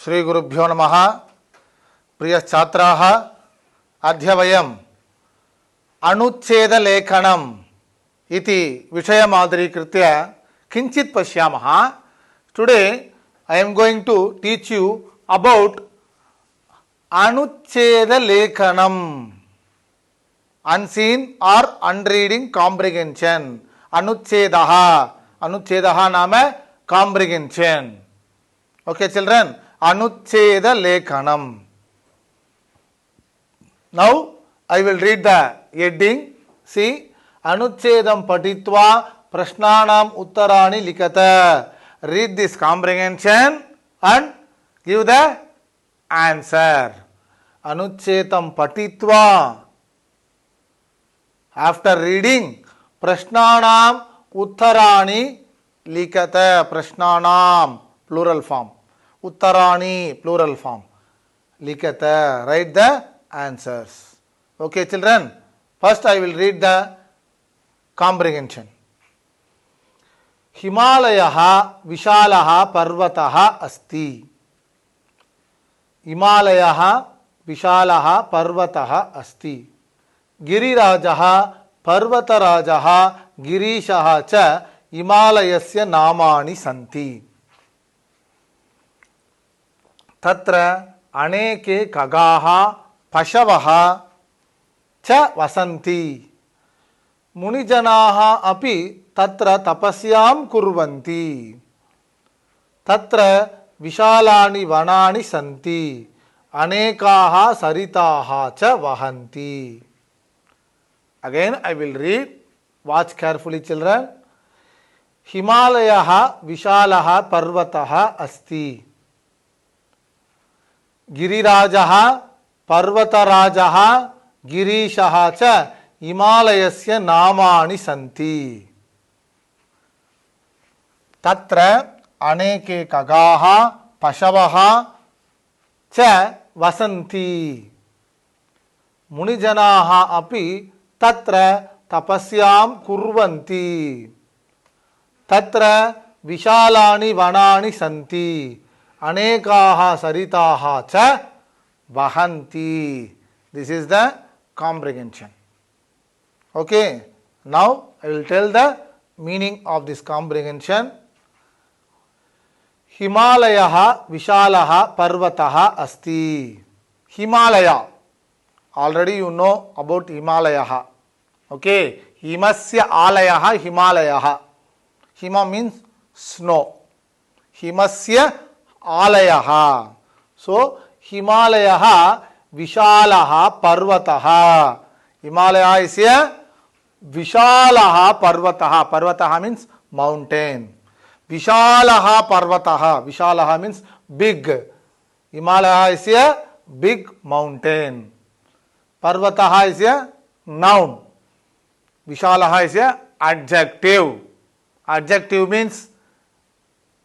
श्री गुरुभ्यो नमः। प्रिय छात्राः, अद्य वयम् अनुच्छेदलेखनम् इति विषयमादरीकृत्य किञ्चित् पश्यामः। Today I am going to teach you about अनुच्छेदलेखनम्, unseen or unreading comprehension. अनुच्छेदः नाम comprehension. Okay children, अनुच्छेदलेखनम्. Now I will read the heading. See, अनुच्छेदं पठित्वा प्रश्नानाम् उत्तराणि लिखत. Read this comprehension and give the answer. अनुच्छेदं पठित्वा, after reading, प्रश्नानाम् उत्तराणि लिखत. प्रश्नानाम् plural form, उत्तराणि plural form, लिखत. Write the answers. Okay children, first I will read the comprehension. हिमालयः विशालः पर्वतः अस्ति. हिमालयः विशालः पर्वतः अस्ति. गिरिराजः पर्वतराजः गिरीशः च हिमालयस्य नामानि सन्ति. तत्र अनेके खगाः पशवः च वसन्ति. मुनिजनाः अपि तत्र तपस्यां कुर्वन्ति. तत्र विशालानि वनानि सन्ति. अनेकाः सरिताः च वहन्ति. Again I will read. Watch carefully children. हिमालयः विशालः पर्वतः अस्ति. गिरिराजः पर्वतराजः गिरीशः च हिमालयस्य नामानि सन्ति. तत्र अनेके खगाः पशवः च वसन्ति. मुनिजनाः अपि तत्र तपस्यां कुर्वन्ति. तत्र विशालानि वनानि सन्ति. अनेकाः सरिताः च वहन्ति. This is the comprehension. Okay, now I will tell the meaning of this comprehension. हिमालयः विशालः पर्वतः अस्ति. Himalaya, already you know about Himalayah. Okay, हिमस्य आलयः हिमालयः. Hima means snow. हिमस्य आलयः. So हिमालयः विशालः पर्वतः. Himalaya is a विशालः पर्वतः. पर्वतः means mountain. विशालः पर्वतः. विशालः means big. Himalaya is a big mountain. पर्वतः is a noun. विशालः is a adjective. Adjective means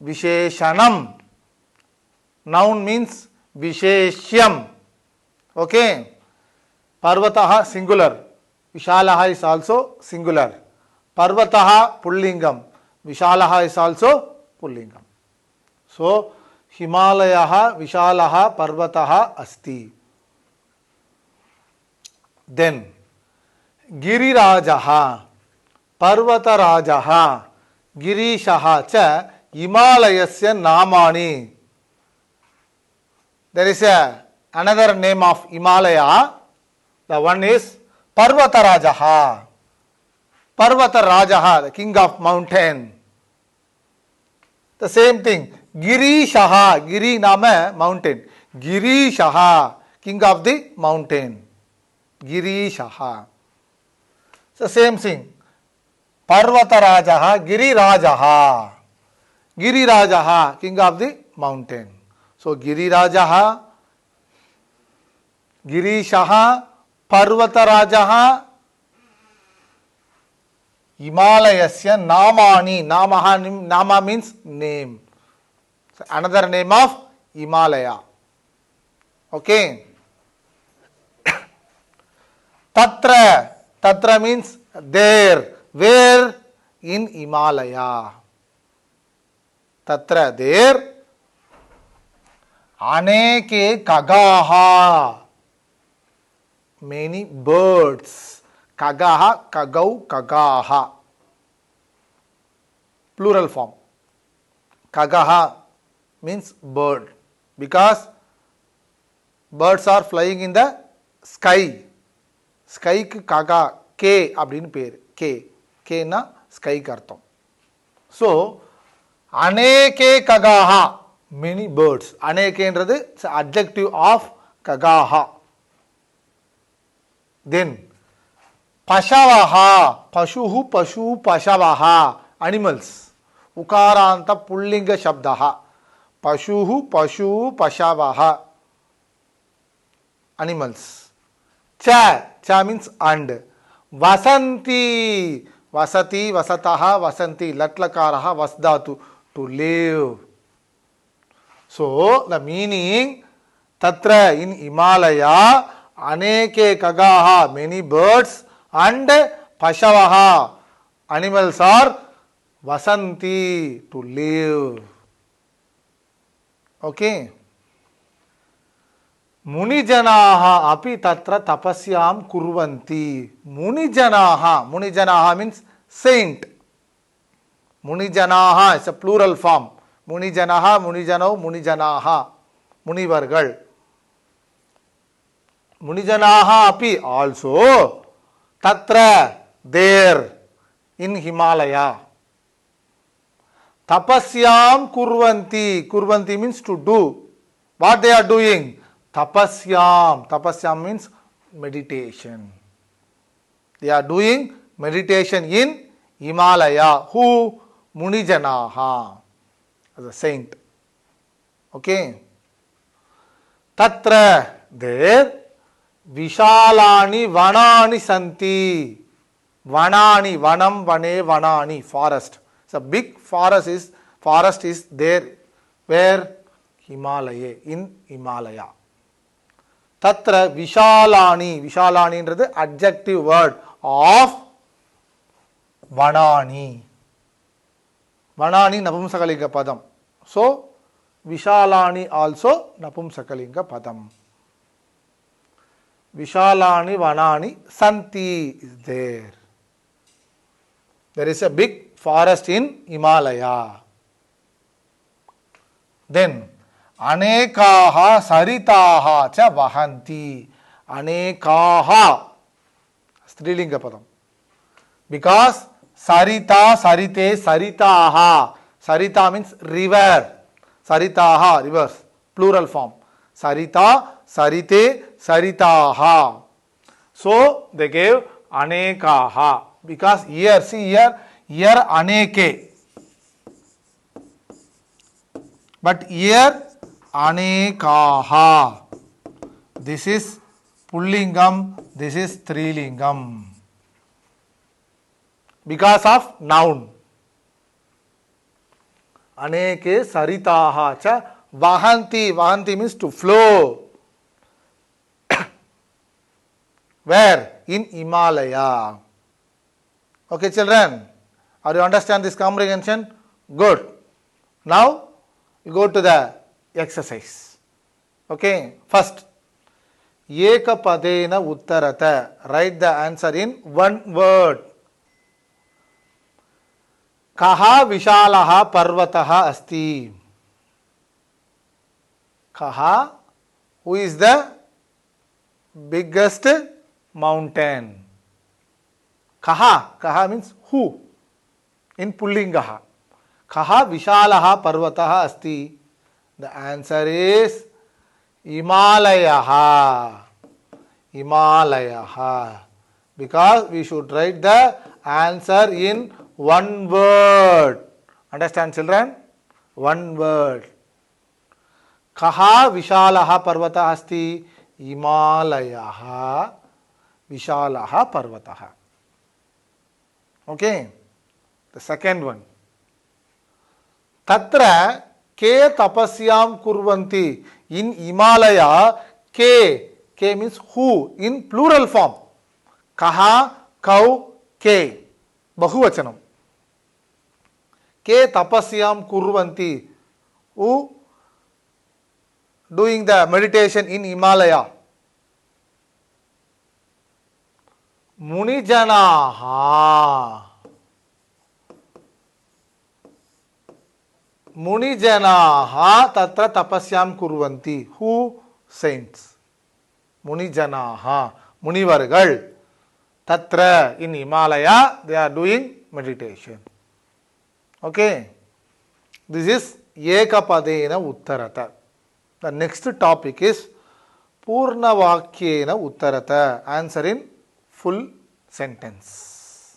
विशेषणम. Noun means विशेष्यम. Okay. पर्वतः singular. विशालः is also singular. पर्वतः पुल्लिंगम. विशालः is also पुल्लिंगम. So हिमालयः विशालः पर्वतः अस्ति. Then गिरिराजः पर्वतराजः गिरीशः च हिमालयस्य नामानि. There is another name of Himalaya. The one is Parvatarajaha. Parvatarajaha, the king of mountain. The same thing. Girishaha, Giri nama mountain. Girishaha, king of the mountain. Girishaha. It's the same thing. Parvatarajaha, Girirajaha. Girirajaha, king of the mountain. So Girirajaha, Girishaha, Parvatarajaha, Himalayasya namani. Nama means name. So another name of Himalaya. Okay. Tatra. Tatra means there. Where? In Himalaya. Tatra, there. अनेके कगाहा, many birds. Kagaha, kagau, kagaha. Plural form. Kagaha means bird, because birds are flying in the sky. Sky க்கு kaga, k அப்படின்னு பேர். k na sky க்கு அர்த்தம். So aneke kagaha, many birds. Aneke என்றது adjective of kagaha. Then pashavaha, pashuhu, pashu, pashavaha, animals. Ukaranta pullinga shabdaha. Pashuhu, pashu, pashavaha, animals. Cha means and. Vasanti, vasati, vasataha, vasanti, latlakaraha, vasdatu, to live. So the meaning, tatra in Himalaya, aneke kagaha, many birds, and pashavaha, animals are vasanti, to live. Okay. Munijanaha api tatra tapasyam kurvanti. Munijanaha means saint. Munijanaha is a plural form. Munijanaha, Munijanau, Munijanaha, Munivargal. Munijanaha api also tatra, there, in Himalaya. Tapasyam kurvanti. Kurvanti means to do. What they are doing? Tapasyam means meditation. They are doing meditation in Himalaya. Who? Munijanaha, as a saint. Okay. Tatra, there, vishalani vanani santi. Vanani, vanam, vane, vanani, forest. So big forest is there. Where? Himalaya, in Himalaya. Tatra vishalani. Vishalani என்றது adjective word of vanani. Vanani napumsakalinga padam. So vishalani also napumsakalinga padam. Vishalani vanani santi is there. There is a big forest in Himalaya. Then anekaha saritaha cha vahanti. Anekaha, strilinga padam, because sarita, sarite, saritaha. Sarita means river. Saritaha, rivers, plural form. Sarita, sarite, saritaha. So they gave anekaha, because here, see here aneke, but here anekaha. This is pullingam, this is strilingam, because of noun. Aneke saritaha cha vahanti. Vahanti means to flow. Where? In Himalaya. Okay, children, are you understand this comprehension? Good. Now you go to the exercise. Okay, first, ekapadena uttarata. Write the answer in one word. Kaha vishalaha parvataha asti. Kaha, who is the biggest mountain? Kaha means who, in pullingaha. Kaha vishalaha parvataha asti. The answer is Himalayaha. Himalayaha. Because we should write the answer in one word. Understand, children? One word. Kaha vishalaha parvataha asti. Himalayaha vishalaha parvataha. Okay. The second one. Tatra ke tapasyam kurvanti. In Himalaya, ke means who, in plural form. Kaha, kau, ke, bahuvachanam. Ke tapasyam kurvanti, who doing the meditation in Himalaya? Munijanaha. Munijanaha tatra tapasyam kurvanti. Who? Saints. Munijanaha. Munivargal. Tatra in Himalaya they are doing meditation. Okay. This is Ekapadena Uttarata. The next topic is Purnavakyena Uttarata. Answer in full sentence.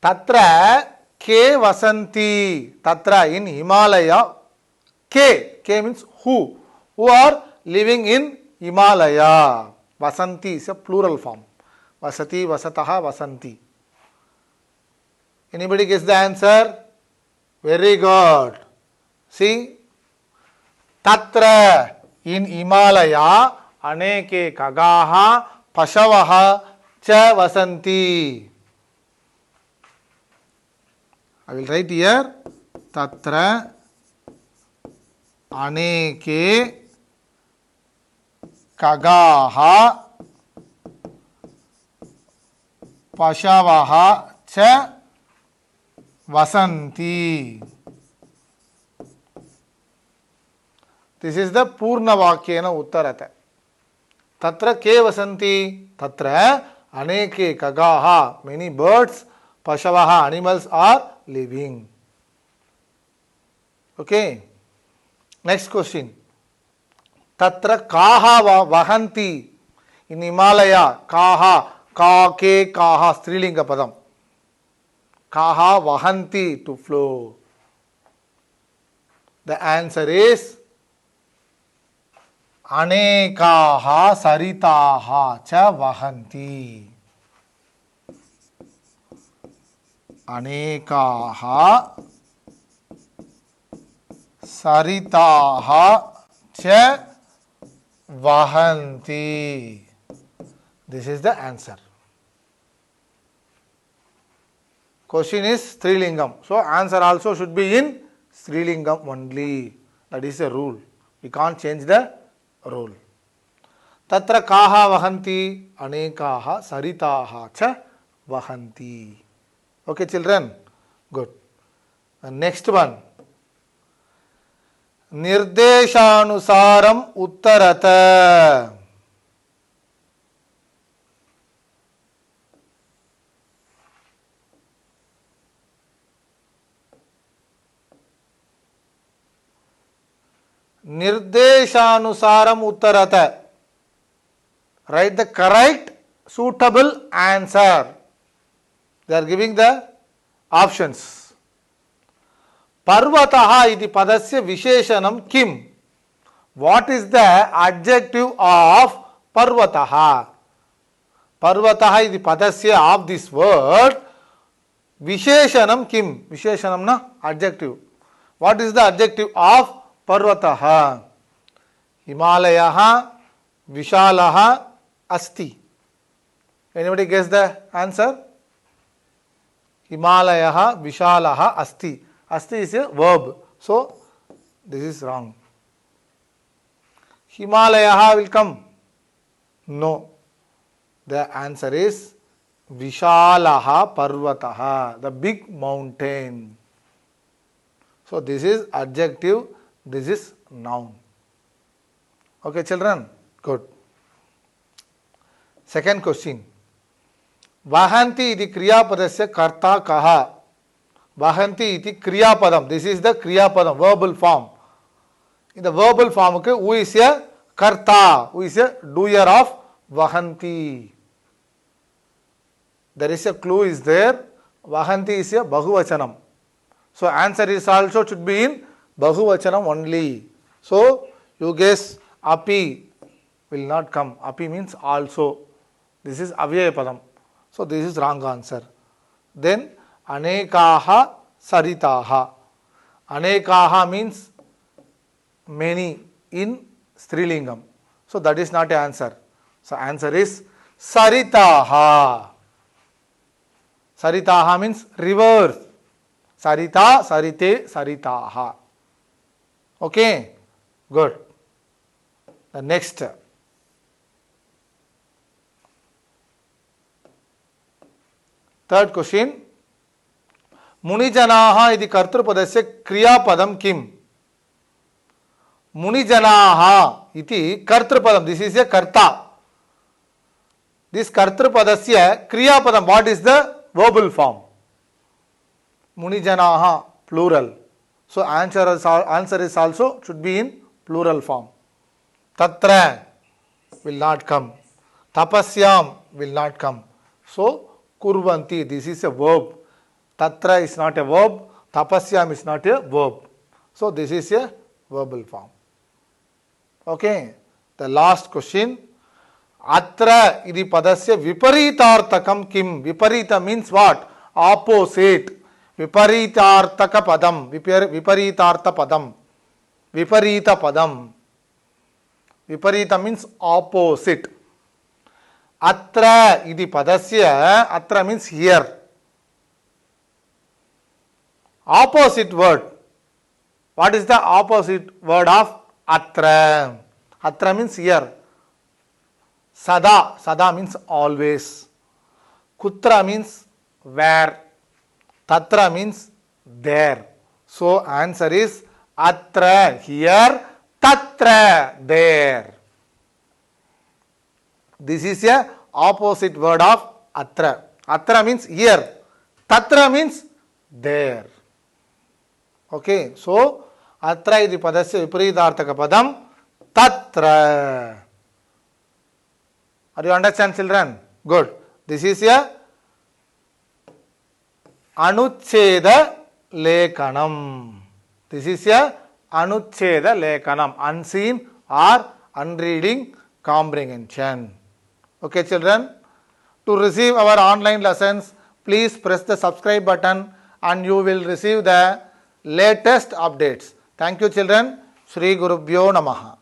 Tatra ke vasanti. Tatra in Himalaya. Ke means who are living in Himalaya. Vasanti is a plural form. Vasati, vasataha, vasanti. Anybody guess the answer? Very good. See, tatra in Himalaya aneke kagaha pashavaha cha vasanti. I will write here tatra aneke kagaha pashavaha cha vasanti. This is the Purnavakyena Uttarata. Tatra ke vasanti. Tatra aneke kagaha. Many birds, pashavaha, animals are living. Okay. Next question. Tatra kaha vahanti. In Himalaya, kaha, ke, kaha, strilinga padam. Kaha vahanti, to flow. The answer is anekaha saritaha cha vahanti. Anekaha saritaha cha vahanti. This is the answer. Question is Strilingam. So answer also should be in Strilingam only. That is a rule. We can't change the rule. Tatra kaha vahanti anekaha saritaha cha vahanti. Okay, children? Good. And next one. Nirdeshanusaram uttarata. Nirdeshanusaram uttarata. Write the correct suitable answer. They are giving the options. Parvataha iti padasya visheshanam kim? What is the adjective of parvataha? Parvataha iti padasya of this word. Visheshanam kim? Visheshanam na adjective. What is the adjective of Parvataha? Himalayaha Vishalaha Asti. Anybody guess the answer? Himalayaha Vishalaha Asti. Asti is a verb. So, this is wrong. Himalayaha will come. No. The answer is Vishalaha Parvataha. The big mountain. So, this is adjective. This is noun. Okay, children? Good. Second question. Vahanti iti kriyapadasya karta kaha. Vahanti iti kriyapadam. This is the kriyapadam, verbal form. In the verbal form, okay, who is a karta? Who is a doer of vahanti? There is a clue is there. Vahanti is a bahuvachanam. So, answer is also should be in bahuvachanam only. So, you guess api will not come. Api means also. This is avyaya padam. So, this is wrong answer. Then, anekaha saritaha. Anekaha means many in Strilingam. So, that is not a answer. So, answer is saritaha. Saritaha means rivers. Sarita, sarite, saritaha. Okay. Good. The next. Third question. Munijanaha iti kartrupadasya kriyapadam kim? Munijanaha iti kartrupadam. This is a karta. This kartrupadasya kriyapadam. What is the verbal form? Munijanaha, plural. So answer is also should be in plural form. Tatra will not come. Tapasyam will not come. So kurvanti, this is a verb. Tatra is not a verb. Tapasyam is not a verb. So this is a verbal form. Okay. The last question. Atra iti padasya viparitartakam kim? Viparita means what? Opposite. Viparitartaka padam. Viparitartha padam. Viparita padam. Viparita means opposite. Atra iti padasya. Atra means here. Opposite word. What is the opposite word of atra? Atra means here. Sada. Sada means always. Kutra means where. Tatra means there. So answer is atra here, tatra there. This is a opposite word of atra. Atra means here. Tatra means there. Okay. So atra iti padasya viparitartaka padam tatra. Are you understand, children? Good. This is a Anucheda Lekanam. This is a Anucheda Lekanam. Unseen or unreading comprehension. Okay, children. To receive our online lessons, please press the subscribe button and you will receive the latest updates. Thank you, children. Shri Gurubhyo Namaha.